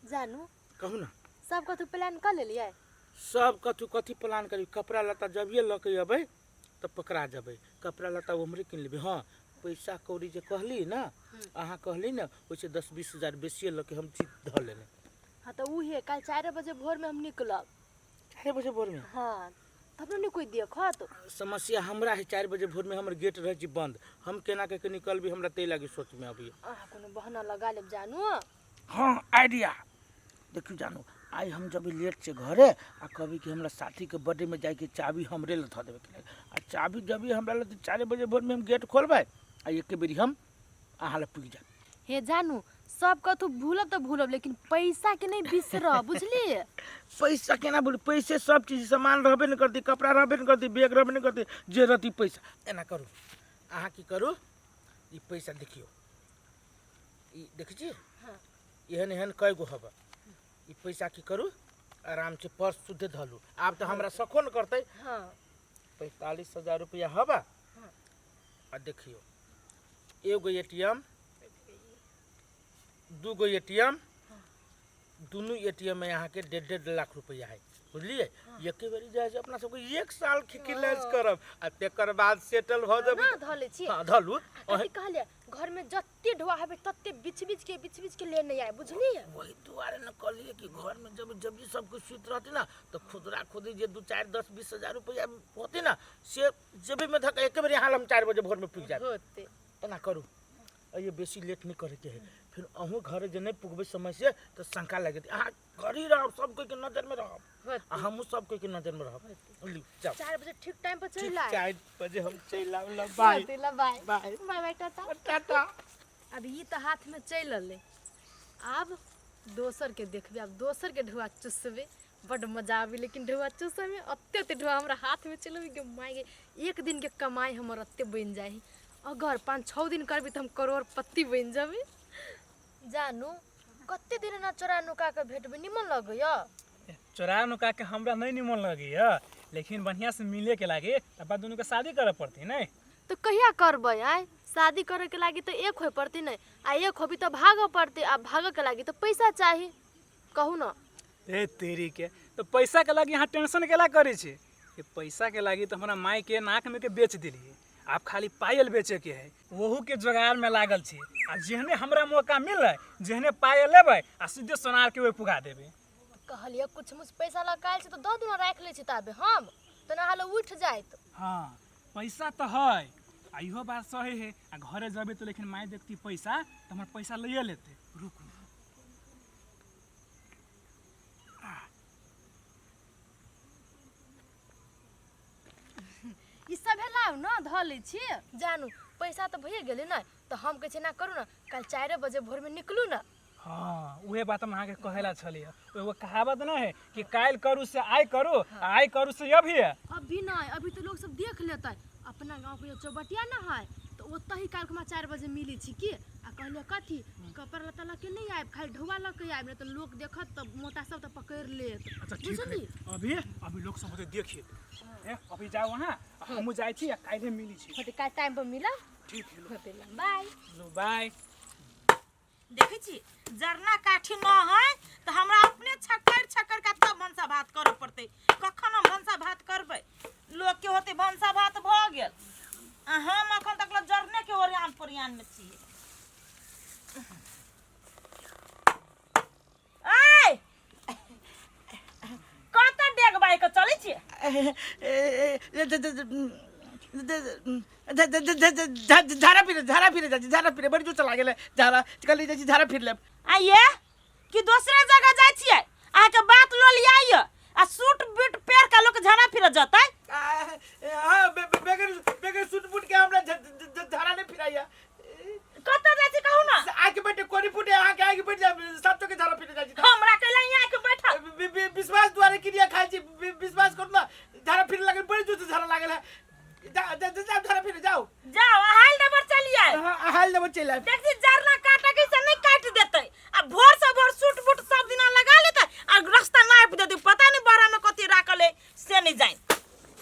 जानू कहू ना सब कथु प्लान कर लेलिए सब कथी प्लान करी कपड़ा लत्ता जबिए लके अबै तो पकड़ा जबै कपड़ा लत्ता उमरे किन लेबै हाँ पैसा कौड़ी जे कहली ना अहाँ कहली ना वैसे 10-20 हजार बेसिए लके हम चीज धऽ लेने। हाँ तो उहे कल 4 बजे भोर में हम निकलब 4 बजे भोर में हाँ तब न कोई देखो तो समस्या हमरा है 4 बजे भोर में हमर गेट रह जी बंद हम केना के निकलबी हमरा ते लागी सोच में अभी कोनो बहाना लगा लेब जानू। हाँ आइडिया देखियो जानू आई हम जब लेट से घरे आ कभी कि हमरा साथी के बर्थडे में जाए के चाबी हमरे ल ध देबे के आ चाबी जब हमरा ल 4 बजे भोर में हम गेट खोलबै आ एक बेरी हम अहाँ ल पुग जाब। हे जानू सब कथु भूलब तो भूलब लेकिन पैसा के नहीं बिसर बुझली। पैसा केना बोली पैसे सब चीज सामान रहबे न करती कपड़ा रहबे न करती बैग रहबे न करती जे रहती पैसा एना करू अहाँ की करू ई पैसा देखियो ई देखै छी हां एहन एहन कय गो हबे ई पैसा की करू आराम से पर्स सुधे धलू आब तो हमरा सको न करते हां 45,000 रुपया हबा हां आ देखियो एगो एटीएम दूगो एटीएम दोनों एटीएम में यहाँ के 1.5 लाख रुपया है बुझलिए एक बेरी जाय छै अपना सबके 1 साल खिलाज करब आ तेकर बाद सेटल भ जब ना धले छी हां धलू कथि कहलिए घर में जत्ते ढोआ हेबे तत्ते बीच बीच के लेने आए बुझली। वही दुआरे न कहलिए कि घर में जब ये सब कुछ सुत रहती ना तो खुदरा खुदी जे 2-4-10-20 हजार रुपया होते ना से जेबे में धक एक बेरी हाल हम 4 बजे भोर में पुग जाब होते एना करू ये बेसी लेट नहीं करे के है फिर अहू घर जे नहीं पुगबे समय से तो शंका लगे अहाँ घर ही रहो सब कोई के नजर में रहो हमहू सब कोई के नजर में रहो जाओ 4 बजे ठीक टाइम पर चल आए 4 बजे हम चल आब बाय बाय बाय बाय टाटा टाटा। अब ई तो हाथ में चल ले अब दोसर के देखबे अब दोसर के ढुआ चुसबे बड़ मजा आबी लेकिन ढुआ चुसबे में अत्ते ढुआ हमरा हाथ में चलबे के मांगे एक दिन के कमाई हमर अत्ते बन जाही अगर 5-6 दिन करबी तो हम करोड़पति बन जाबे। जानू कत्ते दिन ना चोरा नुका के भेटबे निमन लगय चोरा नुका के हमरा नहीं निमन लगैया लेकिन बढ़िया से मिले के लागे तब बाद दोनों के शादी करे पड़ती नहीं तो कहिया करबे आय शादी करे के लागी तो एक होय पड़ती नहीं आ एक होबी तो भागो पड़ते आ भागो के लागी तो पैसा चाहिए कहू ना ए तेरी के तो पैसा के लागी यहाँ टेंशन केला करे छे कि पैसा के लागी तो हमरा माई के नाक में के बेच दिली आप खाली पायल बेचे के है वहू के जोगाड़ में लागल छी आ जेहने हमरा मौका मिले जेहने पायल लेबे आ सीधे सोनार के वे पुगा देबे कहलिए कुछ मुझ पैसा लगाल से तो दो दिन रख ले छी ताबे हम तो ना हाल उठ जाइत। हाँ पैसा तो है आ इहो बात सही है आ घरे जबे तो लेकिन माई देखती पैसा तो हमर पैसा ले लेते रुक ई सब हेलाउ ना ध ले छी जानू पैसा तो भइए गेले ना तो हम कहै छै ना करू ना कल 4 बजे भोर में निकलू ना। हाँ उहे बात हम अहाँके कहेला छलिए एगो कहावत ना है कि काल करू से आय करू आय करू से अभी है अभी ना अभी तो लोग सब देख लेता अपना गांव के चौबटिया ना है तो ओत ही काल के 4 बजे मिली छी की आ कहलिए कथी कपड़ा लत्ता लके नहीं आइब खाली ढौआ लके आइब ना तो लोग देखत तब मोटा सब तो पकड़ लेत। अच्छा ठीक है अभी लोग सब होते देखिए अभी जाओ वहाँ हम जाई छी आ काल्हे मिली छी होते काल टाइम पर मिला ठीक है होते बाय लो बाय। देखै छी जरना काठी न है तो हमरा अपने छक्कर का तब भंसा भात करे पड़ते कखन हम भंसा भात करबै लोग के होते भंसा भात भ गेल आ हम अखन तक जरने के ओरियान में छी। आय कत डेग बाई के चलै छी झारा फिरे बड़ी जोर चला गेले झारा कल जाइ छी झारा फिर लेब आइए कि दूसरे जगह जाइ छियै अहाँ के बात लो लिया आ सूट बूट पेर के लोग झाड़ा फिर जतै हां बेगर सूट बूट के हमरा झारा नहीं फिराइया कत जाइ छी कहू ना आके बैठे कोनी फुटे आके आके बैठ जा सातो के झारा फिर जाइ छी हमरा कहले यहाँ के बैठा विश्वास द्वारा क्रिया खाइ छी विश्वास करू ना झारा फिर लगे बड़ी जोर से झारा लागल है जा झारा फिर जाओ हाल नंबर चलिए हाल नंबर चल देख जी जरना काटा के से नहीं काट देतै आ भोर से भोर सूट बूट सब दिना लगा लेतै आ रास्ता नाप देतै पता नहीं बारा में कथि राखल है से नहीं जाइन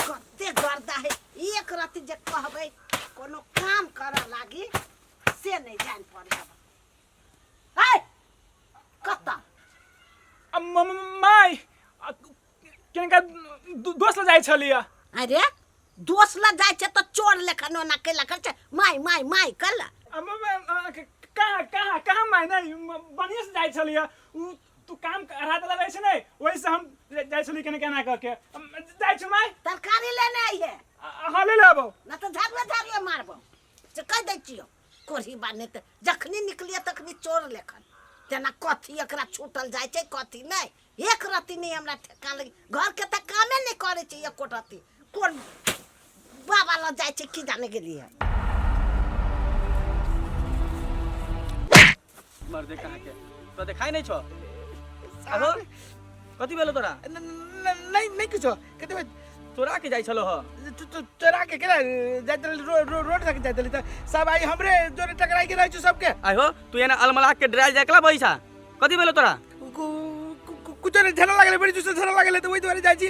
कते गर्दा है एक राति जे कहबै कोनो काम करे लागी से नहीं जान पड़े है कत केनका दोस्त ले जाय छलिया। अरे दोस्त ल जाय छे तो चोर लेखन ओना केला कर छे माय माय माय कल कहाँ माय नहीं बढ़िया से जाय छलिया। तू काम रात लगे छे नहीं वही से हम जाय छली केना केना करके जाय छ माय तरकारी लेने आई है हां ले लेबो ना तो झाड़िए मारबो से कह दै छियो कोरी बाने त जखनी निकलिए तखनी चोर लेखन जना कथी एकरा छूटल जाय छे कथी नहीं एक रति नहीं हमरा ठेका लगी घर के त कामे नहीं करे छे एको रति कोन बाबा ल जाय छे की जाने के लिए मर दे कहाँ के तो देखाई नहीं छो आहो कथी भेलो तोरा नहीं नहीं कुछो कहते चोरा के जाय छलो ह चोरा के केना जात रोड तक जात त सब आई हमरे जोरे टकराई के रहै छ सबके आय हो तू एना अलमला के ड्राइव जाकला बैसा कथी भेलो तोरा कुछ नहीं झला लागले बड़ी जोर से झला लागले तो वही द्वारे जाय छी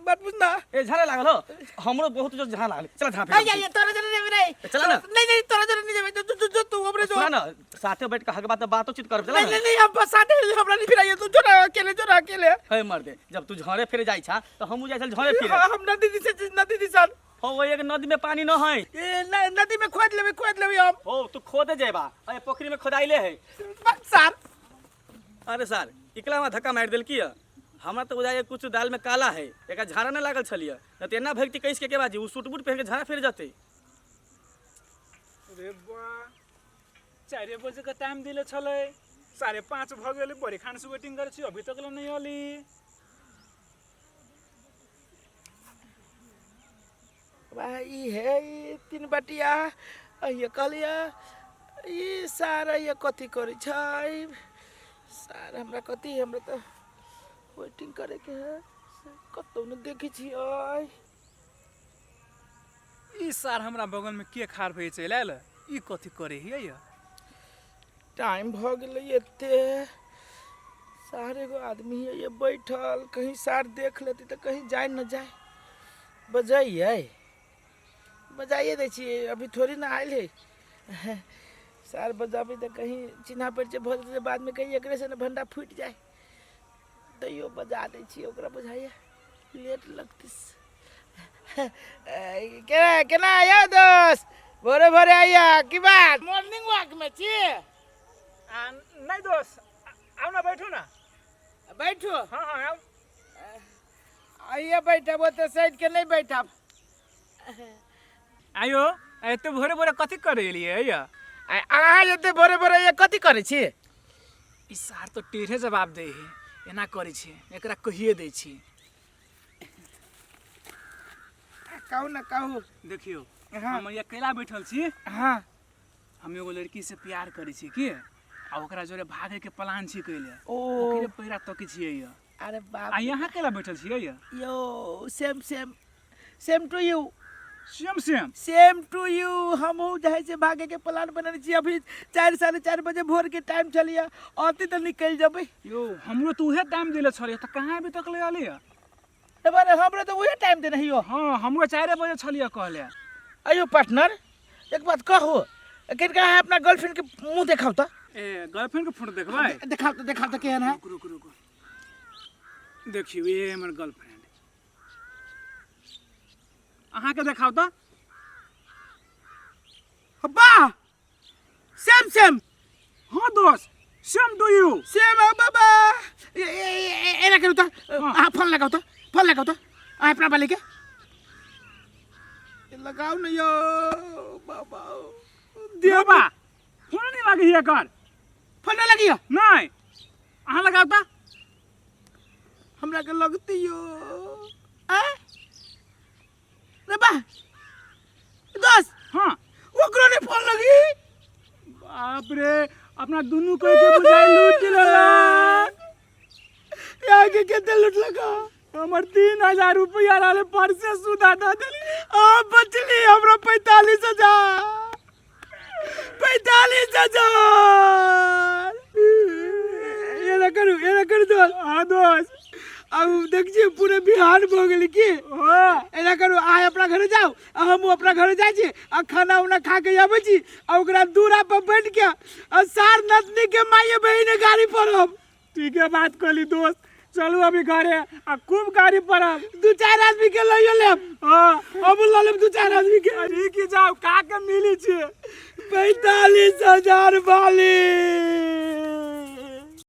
बात बुझना ए झाले लागल हो हमरो बहुत जोर झाला लागल चल झापे ये तोरा जने नहीं नहीं चला ना नहीं नहीं तोरा जरे नहीं जाबे जो तू हमरे जो सुना ना साथे बैठ के हक बात बातचीत करब चला नहीं नहीं हम साथे हमरा नहीं फिराइए तू जोरा अकेले हे मर दे जब तू झरे फिरे जाय छा तो हमहू जाय छल झरे फिरे हम नदी दिसन हो वो एक नदी में पानी न है ए नदी में खोद लेबे हम हो तू खोदे जेबा ए पोखरी में खोदाइले है सर अरे सर इकला में धक्का मार देल किया हमरा तो बुझाए कुछ दाल में काला है एक झाड़ा न लागल छलिया न त एना भक्ति कैस के बाजी उ सूट बूट पहन के झाड़ा फिर जाते अरे बा 4 बजे का टाइम दिले छले 5:30 भ गेले बड़ी खान से वेटिंग करे छी अभी तक नहीं आली। भाई है ये 3 बटिया ये कहलिया ये सारा ये कथी करे छै सारा हमरा कथी हमरा तो वेटिंग करे के है कतौ न देखै छी ओय ई सार हमरा बगल में के खार भई चल आयल ई कथी करे हिय या टाइम भ गेलै एते सारे गो आदमी है ये बैठल कहीं सार देख लेती तो कहीं जाए न जाए बजाइए दे छी अभी थोड़ी ना आयल है सार बजाबे तो कहीं चिन्हा परिचय भऽ जेतै बाद में कहीं एकरे से न भंडा फूट जाए तैयो बजा दै छी ओकरा बुझाइए लेट लगतिस केना आया दोस्त भोरे भोरे आया की बात मॉर्निंग वॉक में छी नहीं दोस्त आओ ना बैठो ना बैठो हाँ हाँ आओ आइए बैठब तो साइड के नहीं बैठब आयो एते भोरे भोरे कथी करे एलिए या अहाँ एते भोरे भोरे ये कथी करे छी ई सार तो टेढ़े जवाब दे है एना करे छी एकरा कहिए दे छी कहू ना कहू देखियो हाँ। हम अकेला बैठल छी हाँ हम एगो लड़की से प्यार करे छी की आ ओकरा जोरे भागे के प्लान छी कइले ओ ओकरे पैरा तक छिए या अरे बाप आ यहाँ केला बैठल छिए या यो same to you same to you हमहू जाए से भागे के प्लान बनल छी अभी 4 साढ़े 4 बजे भोर के टाइम चलिया आती तो निकल जबै यो हमरो तो उहे टाइम दिले छलिए त कहाँ अभी तक ले आली है अरे हमरा तो वही टाइम देने हियो हाँ हमरो 4 बजे छलिए कहले अयो पार्टनर एक बात कहो किनका है अपना गर्लफ्रेंड के मुंह दिखाओ तो ए गर्लफ्रेंड के फोटो देखबै दिखाओ तो केहन है रुको देखियो ये हमर गर्लफ्रेंड अहाँ के देखाओ तो वाह सेम हाँ दोस्त सेम टू यू सेम बाबा एना करू तो हां फोन लगाओ तो आ अपना वाले के लगाओ न यो बाबा देबा फोन नहीं लगी है कर फोन ना लगियो नहीं अहाँ लगाओ तो हमरा के लगती यो आ रे बा दोस्त हाँ ओकरो ने फोन लगी बाप रे अपना दोनों कोई के बुझाई लूट लेला यहाँ के कितना लूट लगा हमर 3000 रुपया रहले पर से सुधा दे देली आ बचली हमरा 45,000 ये ना करू दोस्त हाँ दोस्त अब देखिए पूरे बिहार भ गेल की हाँ एना करू आय अपना घरे जाओ आ हम अपना घरे जाय छी आ खाना उना खा के आबै छी आ ओकरा दूरा पर बैठ के आ सार नतनी के माये बहिन गाड़ी पर हम ठीक है बात कहली दोस्त चलू अभी घरे आ खूब गाड़ी पड़ब। 2-4 आदमी के लइयो लेब। हाँ अब ल लेब 2-4 आदमी के। ठीक है जाओ का के मिली छे 45,000 वाली।